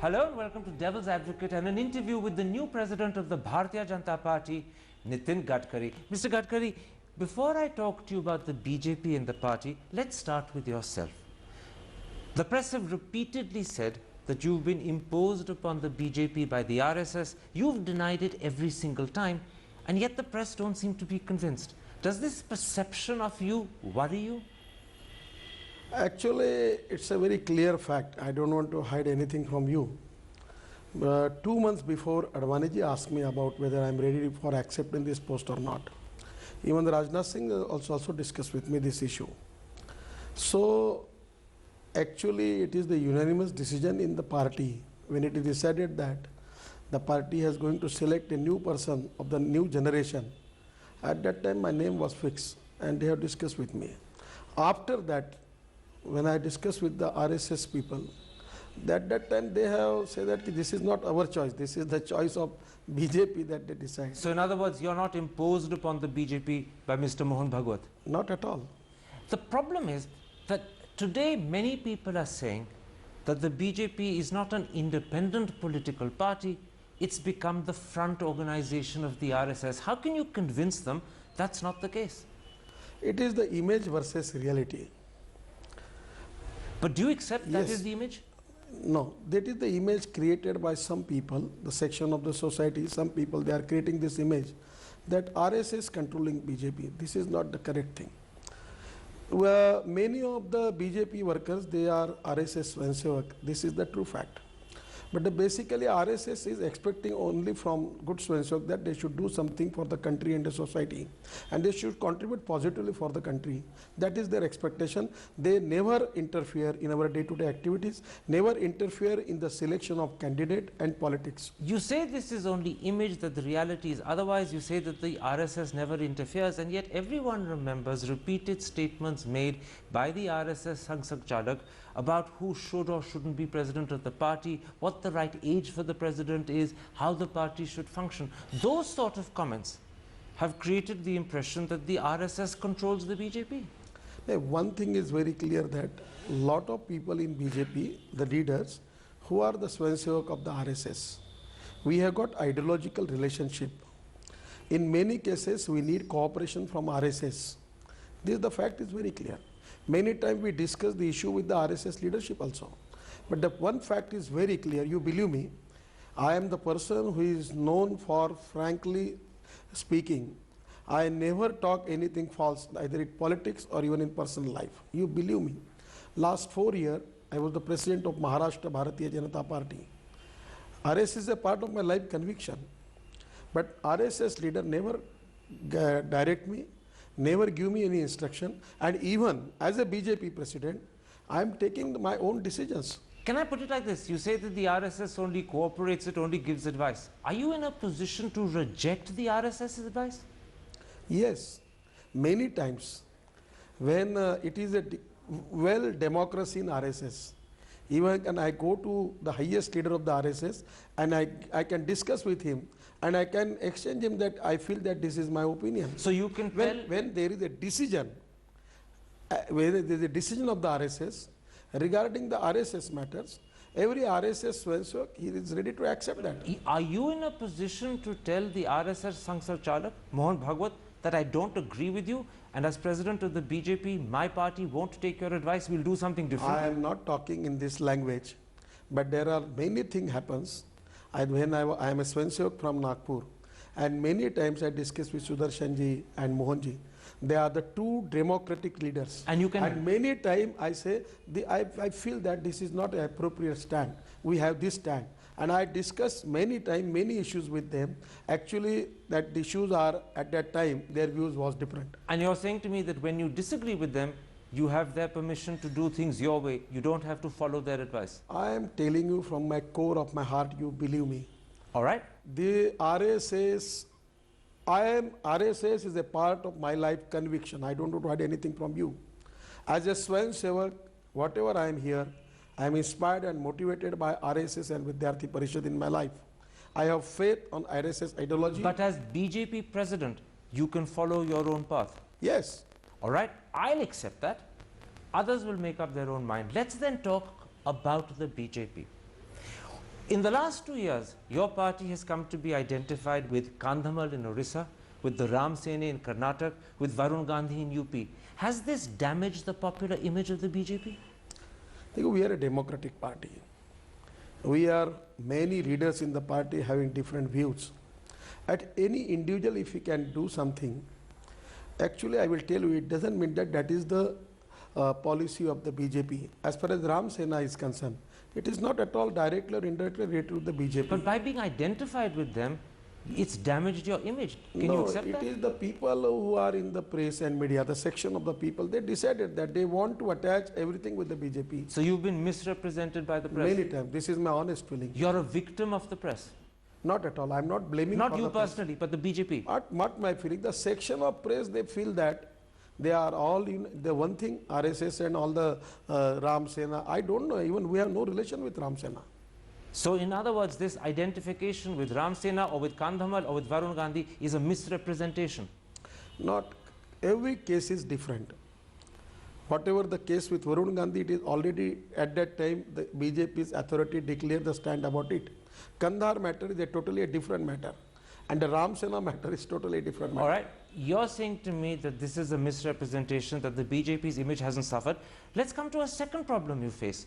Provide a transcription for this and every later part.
Hello and welcome to Devil's Advocate and an interview with the new president of the Bharatiya Janata Party, Nitin Gadkari. Mr. Gadkari, before I talk to you about the BJP and the party, let's start with yourself. The press have repeatedly said that you've been imposed upon the BJP by the RSS. You've denied it every single time, and yet the press don't seem to be convinced. Does this perception of you worry you? Actually, it's a very clear fact. I don't want to hide anything from you. 2 months before, Advaniji asked me about whether I'm ready for accepting this post or not. Even the Rajnath Singh also discussed with me this issue. So, actually, it is the unanimous decision in the party when it is decided that the party is going to select a new person of the new generation. At that time, my name was fixed and they have discussed with me. After that, when I discussed with the RSS people, that time they have said that this is not our choice, this is the choice of BJP that they decide. So in other words, you're not imposed upon the BJP by Mr. Mohan Bhagwat? Not at all. The problem is that today many people are saying that the BJP is not an independent political party, it's become the front organization of the RSS. How can you convince them that's not the case? It is the image versus reality. But do you accept that Yes. is the image? No, that is the image created by some people, the section of the society, some people, they are creating this image that RSS controlling BJP. This is not the correct thing. Many of the BJP workers, they are RSS Swayansevak. This is the true fact. But basically RSS is expecting only from good Swayansevak that they should do something for the country and the society. And they should contribute positively for the country. That is their expectation. They never interfere in our day-to-day activities, never interfere in the selection of candidate and politics. You say this is only image, that the reality is otherwise. You say that the RSS never interferes, and yet everyone remembers repeated statements made by the RSS Sangsad Chalak about who should or shouldn't be president of the party, what the right age for the president is, how the party should function. Those sort of comments have created the impression that the RSS controls the BJP. One thing is very clear that a lot of people in BJP, the leaders, who are the Swayansevak of the RSS, we have got ideological relationship. In many cases, we need cooperation from RSS. The fact is very clear. Many times we discuss the issue with the RSS leadership also. But the one fact is very clear, you believe me, I am the person who is known for frankly speaking. I never talk anything false, either in politics or even in personal life. You believe me. Last 4 years, I was the president of Maharashtra Bharatiya Janata Party. RSS is a part of my life conviction. But RSS leader never direct me, never give me any instruction, and even as a BJP president, I am taking my own decisions. Can I put it like this? You say that the RSS only cooperates, it only gives advice. Are you in a position to reject the RSS's advice? Yes, many times when it is a well democracy in RSS, even when I go to the highest leader of the RSS and I can discuss with him and I can exchange him that I feel that this is my opinion. So you can When there is a decision, when there is a decision of the RSS regarding the RSS matters, every RSS Swayansevak, he is ready to accept that. Are you in a position to tell the RSS Sangsad Chalak, Mohan Bhagwat, that I don't agree with you, and as president of the BJP, my party won't take your advice, we'll do something different? I am not talking in this language, but there are many things happens. I am a Swayansevak from Nagpur, and many times I discuss with Sudarshanji and Mohanji. They are the two democratic leaders. And you can. And many times I say, I feel that this is not an appropriate stand. We have this stand. And I discuss many times, many issues with them. Actually, that the issues are, at that time, their views was different. And you're saying to me that when you disagree with them, you have their permission to do things your way. You don't have to follow their advice. I am telling you from my core of my heart, you believe me. All right? The RSS, RSS is a part of my life conviction. I don't want to hide anything from you. As a Swayansevak, whatever I am here, I am inspired and motivated by RSS and Vidyarthi Parishad in my life. I have faith on RSS ideology. But as BJP president, you can follow your own path. Yes. All right? I'll accept that. Others will make up their own mind. Let's then talk about the BJP. In the last 2 years, your party has come to be identified with Kandhamal in Orissa, with the Ram Sena in Karnataka, with Varun Gandhi in UP. Has this damaged the popular image of the BJP? I think we are a democratic party. We are many leaders in the party having different views. At any individual, if he can do something, actually I will tell you, it doesn't mean that that is the policy of the BJP. As far as Ram Sena is concerned, it is not at all directly or indirectly related to the BJP. But by being identified with them, it's damaged your image. Can you accept that? It is the people who are in the press and media, the section of the people, they decided that they want to attach everything with the BJP. So you've been misrepresented by the press? Many times. This is my honest feeling. You're a victim of the press? Not at all. I'm not blaming Not for you the press. personally, but the BJP? Not my feeling. The section of press, they feel that they are all in the one thing, RSS and all the Ram Sena. I don't know. Even we have no relation with Ram Sena. So in other words, this identification with Ram Sena or with Kandhamal or with Varun Gandhi is a misrepresentation? Not every case is different. Whatever the case with Varun Gandhi, it is already at that time the BJP's authority declared the stand about it. Kandhar matter is a totally different matter, and the Ram Sena matter is totally different matter. All right, you're saying to me that this is a misrepresentation, that the BJP's image hasn't suffered. Let's come to a second problem you face.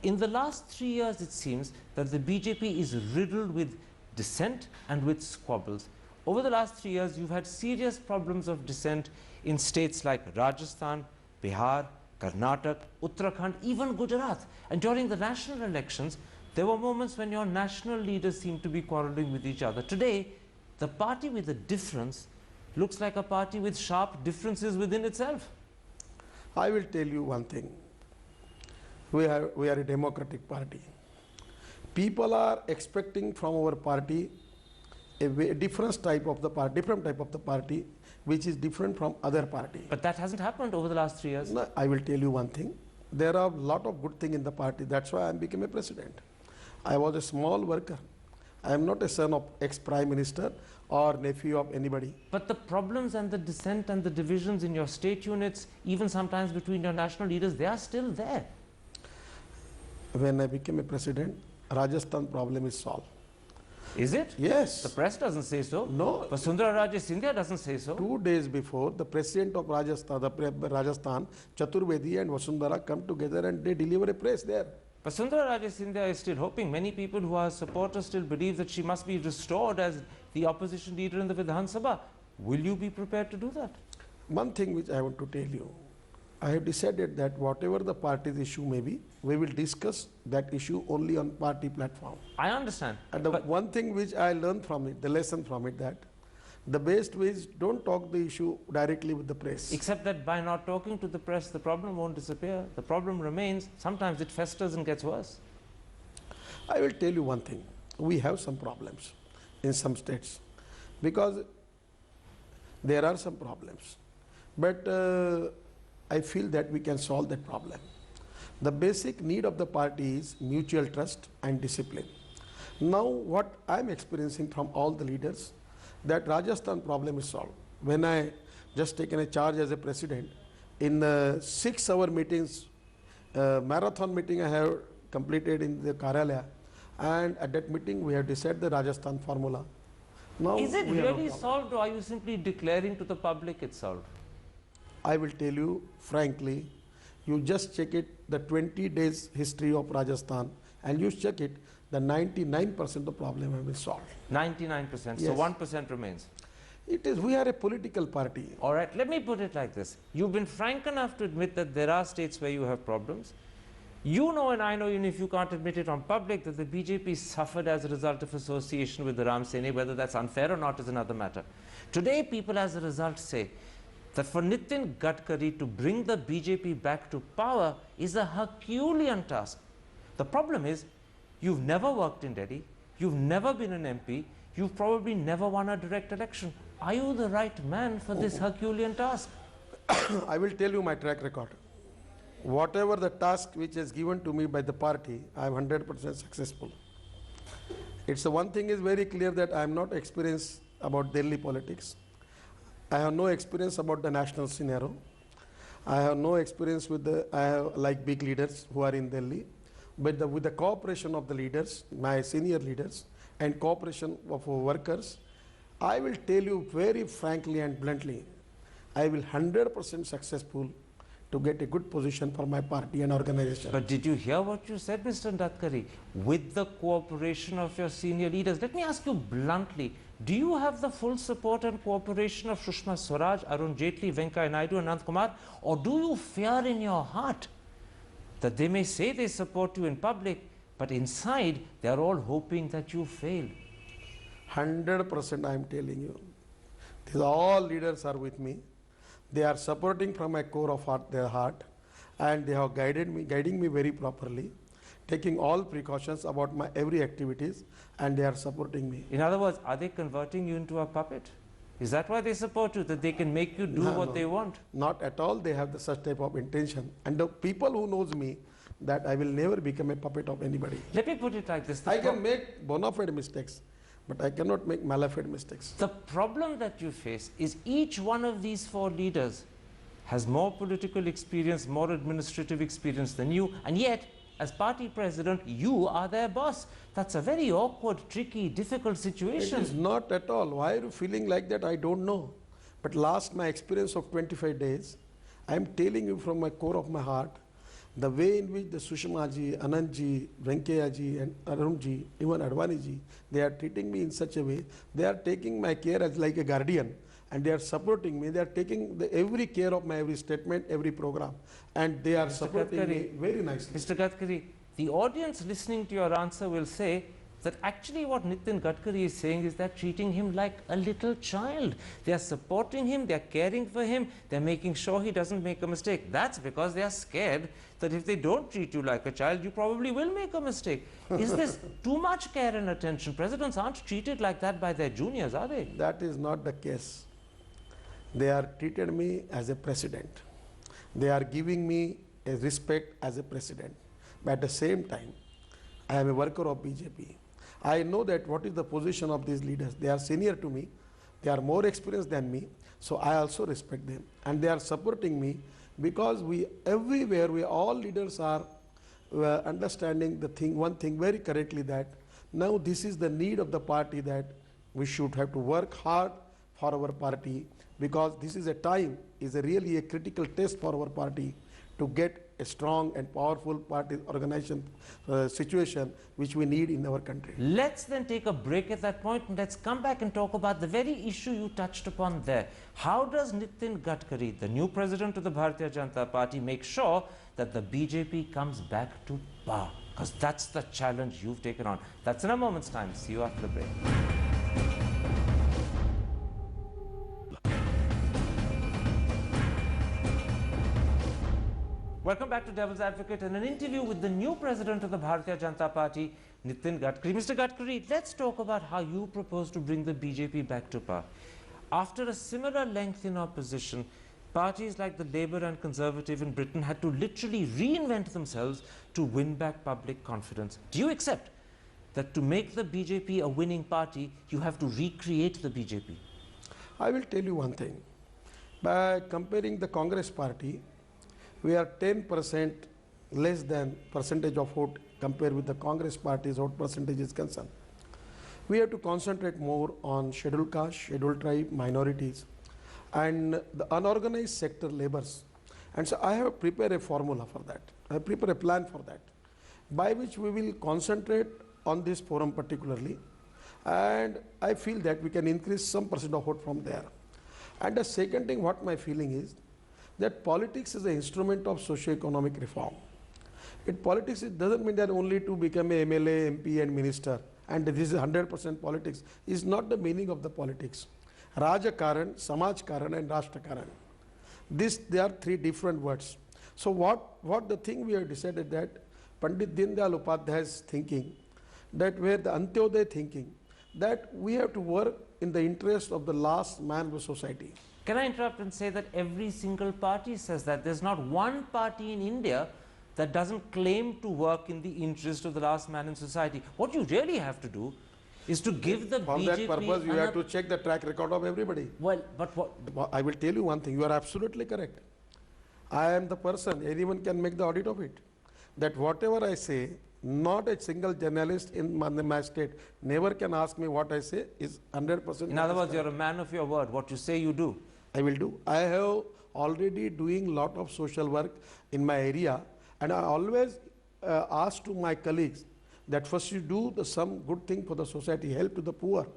In the last 3 years, it seems that the BJP is riddled with dissent and with squabbles. Over the last 3 years, you've had serious problems of dissent in states like Rajasthan, Bihar, Karnataka, Uttarakhand, even Gujarat. And during the national elections, there were moments when your national leaders seemed to be quarreling with each other. Today, the party with a difference looks like a party with sharp differences within itself. I will tell you one thing. We are a democratic party. People are expecting from our party a different type of the party, which is different from other party. But that hasn't happened over the last 3 years. No, I will tell you one thing. There are a lot of good things in the party. That's why I became a president. I was a small worker. I am not a son of ex-prime minister or nephew of anybody. But the problems and the dissent and the divisions in your state units, even sometimes between your national leaders, they are still there. When I became a president, Rajasthan problem is solved. Is it? Yes. The press doesn't say so. No. Vasundhara Raje Scindia doesn't say so. 2 days before, the president of Rajasthan, Chaturvedi and Vasundhara come together and they deliver a press there. Vasundhara Raje Scindia is still hoping. Many people who are supporters still believe that she must be restored as the opposition leader in the Vidhan Sabha. Will you be prepared to do that? One thing which I want to tell you, I have decided that whatever the party's issue may be, we will discuss that issue only on party platform. I understand. And the one thing which I learned from it, the lesson from it, that the best way is don't talk the issue directly with the press. Except that by not talking to the press, the problem won't disappear. The problem remains. Sometimes it festers and gets worse. I will tell you one thing. We have some problems in some states because there are some problems. But I feel that we can solve that problem. The basic need of the party is mutual trust and discipline. Now what I am experiencing from all the leaders, that Rajasthan problem is solved. When I just taken a charge as a president, in 6-hour meetings, marathon meeting I have completed in the Karalaya, and at that meeting we have decided the Rajasthan formula. Now Is it we have no really problem. solved, or are you simply declaring to the public it's solved? I will tell you frankly, you just check it, the 20 days history of Rajasthan, and you check it, the 99% of the problem have been solved. 99%. So Yes. 1% remains. It is, we are a political party. All right, let me put it like this. You've been frank enough to admit that there are states where you have problems. You know, and I know, even if you can't admit it on public, that the BJP suffered as a result of association with the Ram Sena. Whether that's unfair or not is another matter. Today, people as a result say that for Nitin Gadkari to bring the BJP back to power is a Herculean task. The problem is, you've never worked in Delhi, you've never been an MP, you've probably never won a direct election. Are you the right man for this Herculean task? I will tell you my track record. Whatever the task which is given to me by the party, I am 100% successful. It's the one thing is very clear that I am not experienced about Delhi politics. I have no experience about the national scenario. I have no experience with the, I have like big leaders who are in Delhi. But with the cooperation of the leaders, my senior leaders, and cooperation of our workers, I will tell you very frankly and bluntly, I will 100% successful to get a good position for my party and organization. But did you hear what you said, Mr. Gadkari? With the cooperation of your senior leaders. Let me ask you bluntly, do you have the full support and cooperation of Sushma Swaraj, Arun Jaitley, Venkaiah Naidu and Anand Kumar? Or do you fear in your heart that they may say they support you in public, but inside they are all hoping that you fail? 100% I am telling you. These all leaders are with me. They are supporting from my core of their heart, and they have guiding me very properly, taking all precautions about my every activities, and they are supporting me. In other words, are they converting you into a puppet? Is that why they support you, that they can make you do what they want? Not at all. They have such type of intention. And the people who knows me, that I will never become a puppet of anybody. Let me put it like this. I can make bona fide mistakes, but I cannot make malafide mistakes. The problem that you face is each one of these four leaders has more political experience, more administrative experience than you, and yet, as party president, you are their boss. That's a very awkward, tricky, difficult situation. It is not at all. Why are you feeling like that? I don't know. But last my experience of 25 days, I am telling you from my core of my heart, the way in which the Sushma ji, Anand ji, Venkaiah ji and Arun ji, even Advani ji, they are treating me in such a way, they are taking my care as like a guardian, and they are supporting me. They are taking every care of my every statement, every program, and they are supporting me very nicely. Mr. Gadkari, the audience listening to your answer will say that actually what Nitin Gadkari is saying is they're treating him like a little child. They are supporting him, they are caring for him, they're making sure he doesn't make a mistake. That's because they are scared that if they don't treat you like a child, you probably will make a mistake. Is this too much care and attention? Presidents aren't treated like that by their juniors, are they? That is not the case. They are treated me as a president. They are giving me a respect as a president. But at the same time, I am a worker of BJP. I know that what is the position of these leaders. They are senior to me. They are more experienced than me. So I also respect them. And they are supporting me because everywhere all leaders are understanding one thing very correctly, that now this is the need of the party, that we should have to work hard for our party, because this is a time, is really a critical test for our party to get a strong and powerful party organization situation which we need in our country. Let's then take a break at that point and let's come back and talk about the very issue you touched upon there. How does Nitin Gadkari, the new president of the Bharatiya Janata Party, make sure that the BJP comes back to power? Because that's the challenge you've taken on. That's in a moment's time. See you after the break. Welcome back to Devil's Advocate and an interview with the new president of the Bharatiya Janata Party, Nitin Gadkari. Mr. Gadkari, let's talk about how you propose to bring the BJP back to power. After a similar length in opposition, parties like the Labour and Conservative in Britain had to literally reinvent themselves to win back public confidence. Do you accept that to make the BJP a winning party, you have to recreate the BJP? I will tell you one thing. By comparing the Congress party, we are 10% less than percentage of vote compared with the Congress party's vote percentage is concerned. We have to concentrate more on scheduled caste, scheduled tribe, minorities, and the unorganized sector laborers. And so I have prepared a formula for that. I have prepared a plan for that, by which we will concentrate on this forum particularly. And I feel that we can increase some percent of vote from there. And the second thing, what my feeling is, that politics is an instrument of socio-economic reform. Politics, it doesn't mean that only to become a MLA, MP and minister, and this is 100% politics, is not the meaning of the politics. Rajakaran, Samajkaran and Rashtrakaran. They are three different words. So what the thing we have decided, that Pandit Deendayal Upadhyay's thinking, that where the Antyodaya thinking, that we have to work in the interest of the last man of the society. Can I interrupt and say that every single party says that? There's not one party in India that doesn't claim to work in the interest of the last man in society. What you really have to do is to give the BJP... For that purpose, you have to check the track record of everybody. Well, but what... I will tell you one thing. You are absolutely correct. I am the person, anyone can make the audit of it. That whatever I say, Not a single journalist in my state never can ask me what I say is 100%. In other words, you're a man of your word. What you say, you do. I will do. I have already doing lot of social work in my area, and I always ask to my colleagues that first you do some good thing for the society, help to the poor.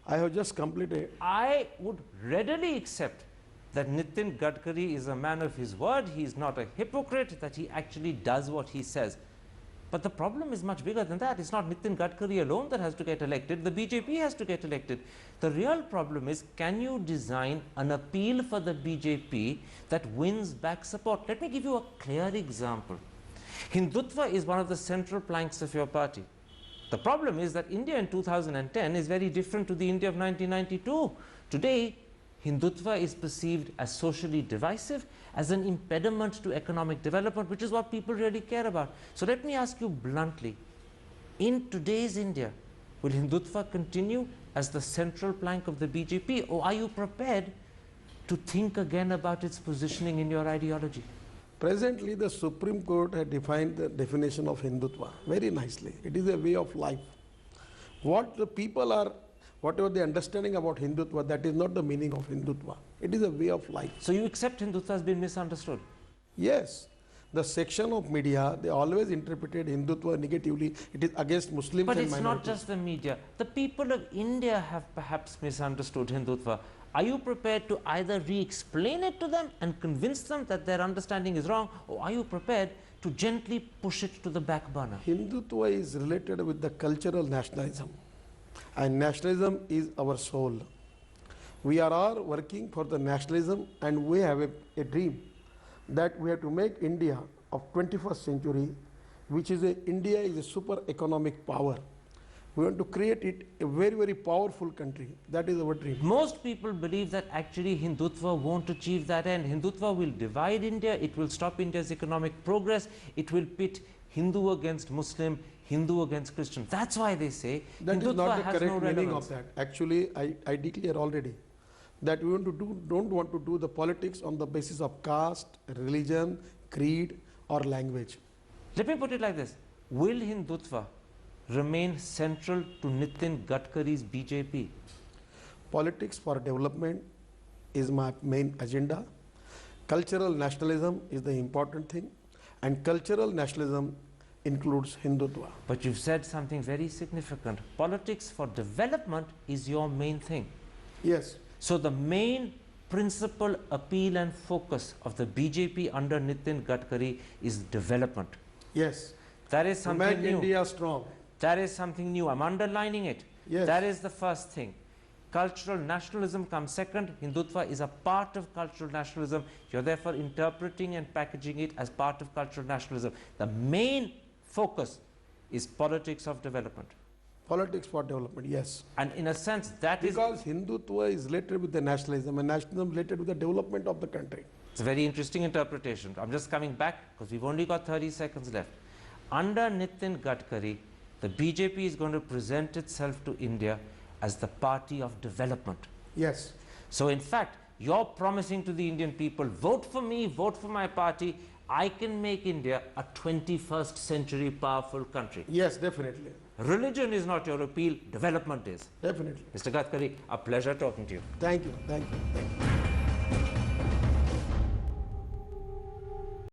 I have just completed. I would readily accept that Nitin Gadkari is a man of his word. He is not a hypocrite, that he actually does what he says. But the problem is much bigger than that. It's not Nitin Gadkari alone that has to get elected. The BJP has to get elected. The real problem is, can you design an appeal for the BJP that wins back support? Let me give you a clear example. Hindutva is one of the central planks of your party. The problem is that India in 2010 is very different to the India of 1992. Today, Hindutva is perceived as socially divisive, as an impediment to economic development, which is what people really care about. So let me ask you bluntly, in today's India, will Hindutva continue as the central plank of the BJP, or are you prepared to think again about its positioning in your ideology? Presently, the Supreme Court had defined the definition of Hindutva very nicely. It is a way of life. What the people are, whatever the understanding about Hindutva, that is not the meaning of Hindutva. It is a way of life. So you accept Hindutva has been misunderstood? Yes. The section of media, they always interpreted Hindutva negatively. It is against Muslims but and it's minorities. not just the media. The people of India have perhaps misunderstood Hindutva. Are you prepared to either re-explain it to them and convince them that their understanding is wrong, or are you prepared to gently push it to the back burner? Hindutva is related with the cultural nationalism, and nationalism is our soul. We are all working for the nationalism, and we have a dream that we have to make India of 21st century, which is India is a super economic power. We want to create it a very, very powerful country. That is our dream. Most people believe that actually Hindutva won't achieve that end. Hindutva will divide India, it will stop India's economic progress, it will pit Hindu against Muslim, Hindu against Christian. That's why they say That Hindutva is not the has correct no meaning relevance. of that. Actually, I declare already that we don't want to do the politics on the basis of caste, religion, creed or language. Let me put it like this. Will Hindutva remain central to Nitin Gadkari's BJP? Politics for development is my main agenda. Cultural nationalism is the important thing, and cultural nationalism includes Hindutva. But you've said something very significant. Politics for development is your main thing. Yes. So the main principal appeal and focus of the BJP under Nitin Gadkari is development. Yes. That is To something make new. India strong. That is something new. I'm underlining it. Yes. That is the first thing. Cultural nationalism comes second. Hindutva is a part of cultural nationalism. You're therefore interpreting and packaging it as part of cultural nationalism. The main focus is politics of development. Politics for development, yes. And in a sense, that is... Because Hindutva is related with the nationalism, and nationalism related with the development of the country. It's a very interesting interpretation. I'm just coming back because we've only got 30 seconds left. Under Nitin Gadkari, the BJP is going to present itself to India as the party of development. Yes. So in fact, you're promising to the Indian people, vote for me, vote for my party, I can make India a 21st century powerful country. Yes, definitely. Religion is not your appeal, development is. Definitely. Mr. Gadkari, a pleasure talking to you. Thank you. Thank you. Thank you.